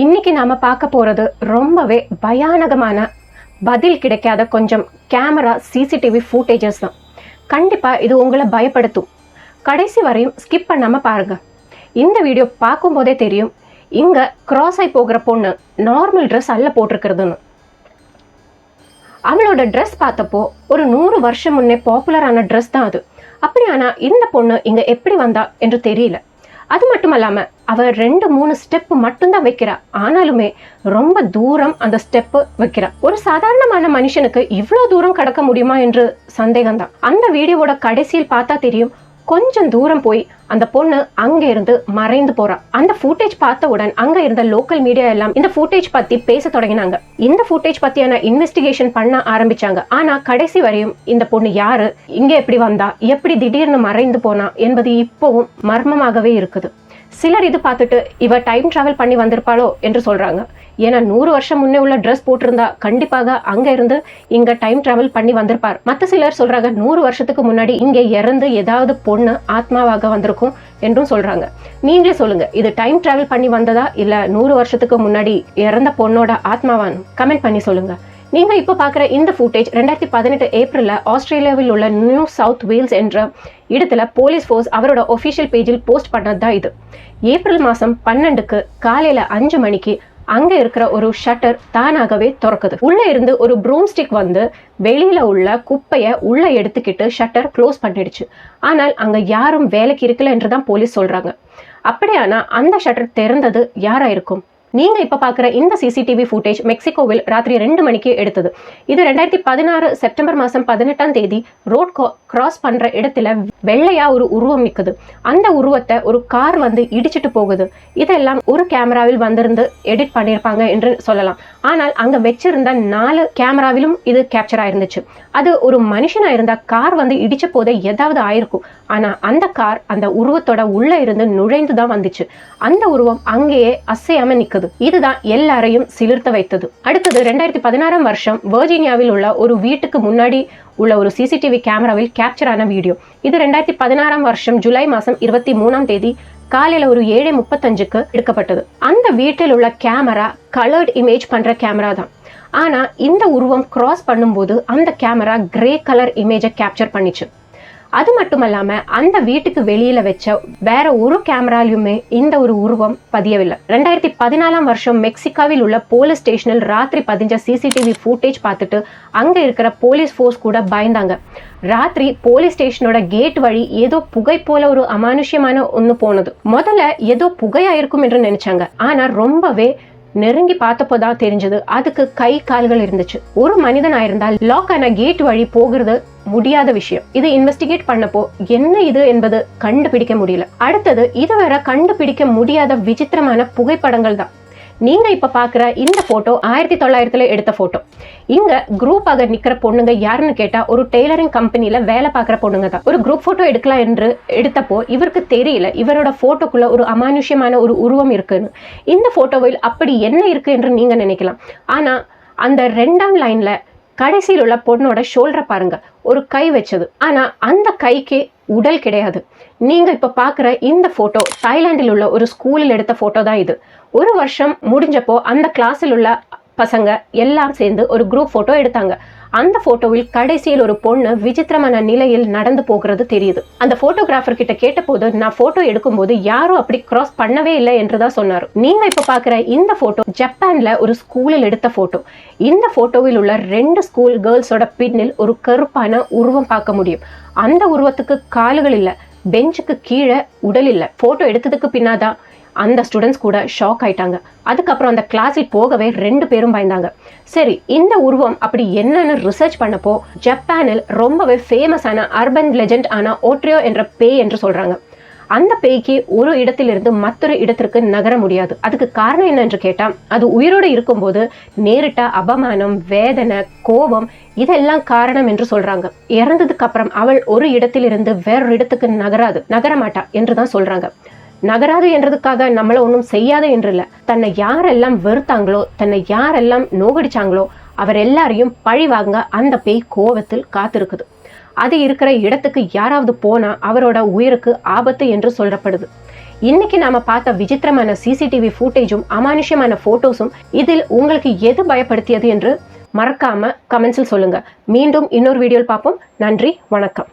இன்னைக்கு நாம பார்க்க போறது ரொம்பவே பயானகமான பதில் கிடைக்காத கொஞ்சம் கேமரா சிசிடிவி ஃபுட்டேஜஸ் தான். கண்டிப்பா இது உங்களை பயப்படுத்தும். கடைசி வரையும் ஸ்கிப் பண்ணாம பாருங்க. இந்த வீடியோ பார்க்கும் போதே தெரியும் இங்க கிராஸ் ஆகி போகிற பொண்ணு நார்மல் ட்ரெஸ் அல்ல போட்டிருக்கிறதுன்னு. அவளோட ட்ரெஸ் பார்த்தப்போ ஒரு 100 வருஷம் முன்னே பாப்புலரான ட்ரெஸ் தான் அது. அப்படியானா இந்த பொண்ணு இங்க எப்படி வந்தா என்று தெரியல. அது மட்டும் இல்லாம அவ 2-3 ஸ்டெப் மட்டும்தான் வைக்கிறா. ஆனாலுமே ரொம்ப தூரம் அந்த ஸ்டெப் வைக்கிறா. ஒரு சாதாரணமான மனுஷனுக்கு இவ்வளவு தூரம் கடக்க முடியுமா என்று சந்தேகம் தான். அந்த வீடியோவோட கடைசியில் பார்த்தா தெரியும், கொஞ்சம் தூரம் போய் அந்த பொண்ணு அங்க இருந்து மறைந்து போறா. அந்த ஃபுட்டேஜ் பார்த்தவுடன் அங்க இருந்த லோக்கல் மீடியா எல்லாம் இந்த ஃபுட்டேஜ் பத்தி பேச தொடங்கினாங்க. இந்த ஃபுட்டேஜ் பத்தியான இன்வெஸ்டிகேஷன் பண்ண ஆரம்பிச்சாங்க. ஆனா கடைசி வரையும் இந்த பொண்ணு யாரு, இங்க எப்படி வந்தா, எப்படி திடீர்னு மறைந்து போனா என்பது இப்பவும் மர்மமாகவே இருக்குது. சிலர் இது பார்த்துட்டு இவ டைம் டிராவல் பண்ணி வந்திருப்பாளோ என்று சொல்றாங்க. ஏன்னா 100 வருஷம் முன்னே உள்ள ட்ரெஸ் போட்டிருந்தா கண்டிப்பாக அங்க இருந்து இங்க டைம் டிராவல் பண்ணி வந்திருப்பார். மற்ற சிலர் சொல்றாங்க 100 வருஷத்துக்கு முன்னாடி இங்க இறந்து ஏதாவது பொண்ணு ஆத்மாவாக வந்திருக்கும் என்றும் சொல்றாங்க. நீங்களே சொல்லுங்க, இது டைம் டிராவல் பண்ணி வந்ததா இல்ல 100 வருஷத்துக்கு முன்னாடி இறந்த பொண்ணோட ஆத்மாவான்னு கமெண்ட் பண்ணி சொல்லுங்க. நீங்க இப்ப பாக்குற இந்த ஃபுட்டேஜ் 2018 ஏப்ரல்ல ஆஸ்திரேலியாவில் உள்ள நியூ சவுத் வேல்ஸ் என்ற இடத்துல போலீஸ் ஃபோர்ஸ் அவரோட ஒபிஷியல் பேஜில் போஸ்ட் பண்ணதுதான் இது. ஏப்ரல் மாசம் 12க்கு காலையில 5 மணிக்கு அங்க இருக்கிற ஒரு ஷட்டர் தானாகவே திறக்குது. உள்ள இருந்து ஒரு ப்ரூம் ஸ்டிக் வந்து வெளியில உள்ள குப்பைய உள்ள எடுத்துக்கிட்டு ஷட்டர் க்ளோஸ் பண்ணிடுச்சு. ஆனால் அங்க யாரும் வேலைக்கு இருக்கல என்றுதான் போலீஸ் சொல்றாங்க. அப்படியானா அந்த ஷட்டர் திறந்தது யாரா இருக்கும்? நீங்க இப்ப பாக்குற இந்த சிசிடிவி ஃபுட்டேஜ் மெக்சிகோவில் ராத்திரி 2 மணிக்கு எடுத்தது. இது 2016 செப்டம்பர் மாசம் 18ஆம் தேதி ரோட் கிராஸ் பண்ற இடத்துல வெள்ளையா ஒரு உருவம் நிக்குது. அந்த உருவத்தை ஒரு கார் வந்து இடிச்சிட்டு போகுது. இதெல்லாம் ஒரு கேமராவில் வந்திருந்து எடிட் பண்ணிருப்பாங்க என்று சொல்லலாம். ஆனால் அங்க வச்சிருந்த 4 கேமராவிலும் இது கேப்சர் ஆயிருந்துச்சு. அது ஒரு மனுஷனா இருந்தா கார் வந்து இடிச்ச போதே ஏதாவது ஆயிருக்கும். ஆனா அந்த கார் அந்த உருவத்தோட உள்ள இருந்து நுழைந்துதான் வந்துச்சு. அந்த உருவம் அங்கேயே அசையாம நிக்குது. இதுதான் எல்லாரையும் சிலிர்த்த வைத்தது. அடுத்தது 2016ஆம் வருஷம் வர்ஜீனியாவில் உள்ள ஒரு வீட்டுக்கு முன்னாடி உள்ள ஒரு சிசிடிவி கேமராவில் கேப்சர் ஆன வீடியோ. இது 2016ஆம் வருஷம் ஜூலை மாசம் 23ஆம் தேதி காலையில ஒரு 7:35க்கு எடுக்கப்பட்டது. அந்த வீட்டில் உள்ள கேமரா கலர்ட் இமேஜ் பண்ற கேமரா தான். ஆனா இந்த உருவம் கிராஸ் பண்ணும்போது அந்த கேமரா கிரே கலர் இமேஜை கேப்சர் பண்ணிச்சு. அது மட்டுமல்லாம அந்த வீட்டுக்கு வெளியில வச்ச வேற ஒரு கேமராலையுமே இந்த ஒரு உருவம் பதியவில்லை. 2014ஆம் வருஷம் மெக்சிகோவில் உள்ள போலீஸ் ஸ்டேஷனில் ராத்திரி பதிஞ்ச சிசிடிவி ஃபுட்டேஜ் பார்த்துட்டு அங்க இருக்கிற போலீஸ் ஃபோர்ஸ் கூட பயந்தாங்க. ராத்திரி போலீஸ் ஸ்டேஷனோட கேட் வழி ஏதோ புகை போல ஒரு அமானுஷ்யமான ஒண்ணு போனது. முதல்ல ஏதோ புகையா இருக்கும் என்று நினைச்சாங்க. ஆனா ரொம்பவே நெருங்கி பார்த்தப்போதான் தெரிஞ்சது அதுக்கு கை கால்கள் இருந்துச்சு. ஒரு மனிதன் ஆயிருந்தால் லாக் ஆன கேட் வழி போகிறது முடியாத விஷயம். இது இன்வெஸ்டிகேட் பண்ணப்போ என்ன இது என்பது கண்டுபிடிக்க முடியல. அடுத்தது இதுவரை கண்டுபிடிக்க முடியாத விசித்திரமான புகைப்படங்கள் தான். நீங்க இப்ப பாக்குற இந்த போட்டோ 1900 எடுத்த போட்டோ. இங்க குரூப்பாக நிக்கிற பொண்ணுங்க யாருன்னு கேட்டா ஒரு டெய்லரிங் கம்பெனில வேலை பார்க்குற பொண்ணுங்க தான். ஒரு குரூப் போட்டோ எடுக்கலாம் என்று எடுத்தப்போ இவருக்கு தெரியல இவரோட போட்டோக்குள்ள ஒரு அமானுஷ்யமான ஒரு உருவம் இருக்குன்னு. இந்த போட்டோவில் அப்படி என்ன இருக்கு என்று நீங்க நினைக்கலாம். ஆனா அந்த 2ஆம் லைன்ல கடைசியில் உள்ள பொண்ணோட ஷோல்டரை பாருங்க, ஒரு கை வச்சது. ஆனா அந்த கைக்கு உடல் கிடையாது. நீங்க இப்ப பாக்குற இந்த போட்டோ தாய்லாந்தில் உள்ள ஒரு ஸ்கூலில் எடுத்த போட்டோ தான் இது. ஒரு வருஷம் முடிஞ்சப்போ அந்த கிளாஸில் உள்ள பசங்க எல்லாம் சேர்ந்து ஒரு குரூப் போட்டோ எடுத்தாங்க. அந்த போட்டோவில் கடைசியில் ஒரு பொண்ணு விசித்திரமான நிலையில் நடந்து போகிறது தெரியுது. அந்த போட்டோகிராஃபர் கிட்ட கேட்ட போது நான் போட்டோ எடுக்கும் போது யாரும் அப்படி கிராஸ் பண்ணவே இல்லை என்றுதான் சொன்னாரு. நீங்க இப்ப பாக்குற இந்த போட்டோ ஜப்பான்ல ஒரு ஸ்கூலில் எடுத்த போட்டோ. இந்த போட்டோவில் உள்ள 2 ஸ்கூல் கேர்ள்ஸோட பின்னில் ஒரு கருப்பான உருவம் பார்க்க முடியும். அந்த உருவத்துக்கு கால்கள் இல்ல, பெஞ்சுக்கு கீழே உடல் இல்ல. போட்டோ எடுத்ததுக்கு பின்னாதான் அந்த ஸ்டூடெண்ட்ஸ் கூட ஷாக் ஆயிட்டாங்க. அதுக்கப்புறம் அந்த கிளாஸில் போகவே 2 பேரும் பயந்தாங்க. சரி, இந்த உருவம் அப்படி என்னன்னு ரிசர்ச் பண்ணப்போ ஜப்பானில் ரொம்பவே ஃபேமஸான அர்பன் லெஜெண்ட் ஆன ஓட்ரியோ என்ற பேய் என்று சொல்றாங்க. அந்த பேய்க்கு ஒரு இடத்திலிருந்து மற்றொரு இடத்திற்கு நகர முடியாது. அதுக்கு காரணம் என்னன்னு கேட்டா அது உயிரோடு இருக்கும்போது நேரிட்ட அபமானம், வேதனை, கோபம் இதெல்லாம் காரணம் என்று சொல்றாங்க. இறந்ததுக்கு அப்புறம் அவள் ஒரு இடத்திலிருந்து வேறொரு இடத்துக்கு நகர மாட்டா என்றுதான் சொல்றாங்க. நகராது என்றதுக்காக நம்மள ஒன்றும் செய்யாது என்று இல்லை. தன்னை யாரெல்லாம் வெறுத்தாங்களோ, தன்னை யாரெல்லாம் நோகடிச்சாங்களோ அவர் எல்லாரையும் பழி வாங்க அந்த பேய் கோபத்தில் காத்திருக்குது. அது இருக்கிற இடத்துக்கு யாராவது போனா அவரோட உயிருக்கு ஆபத்து என்று சொல்லப்படுது. இன்னைக்கு நாம பார்த்த விசித்திரமான சிசிடிவி ஃபுட்டேஜும் அமானுஷ்யமான போட்டோஸும் இதில் உங்களுக்கு எது பயப்படுத்தியது என்று மறக்காம கமெண்ட்ஸில் சொல்லுங்க. மீண்டும் இன்னொரு வீடியோவில் பார்ப்போம். நன்றி, வணக்கம்.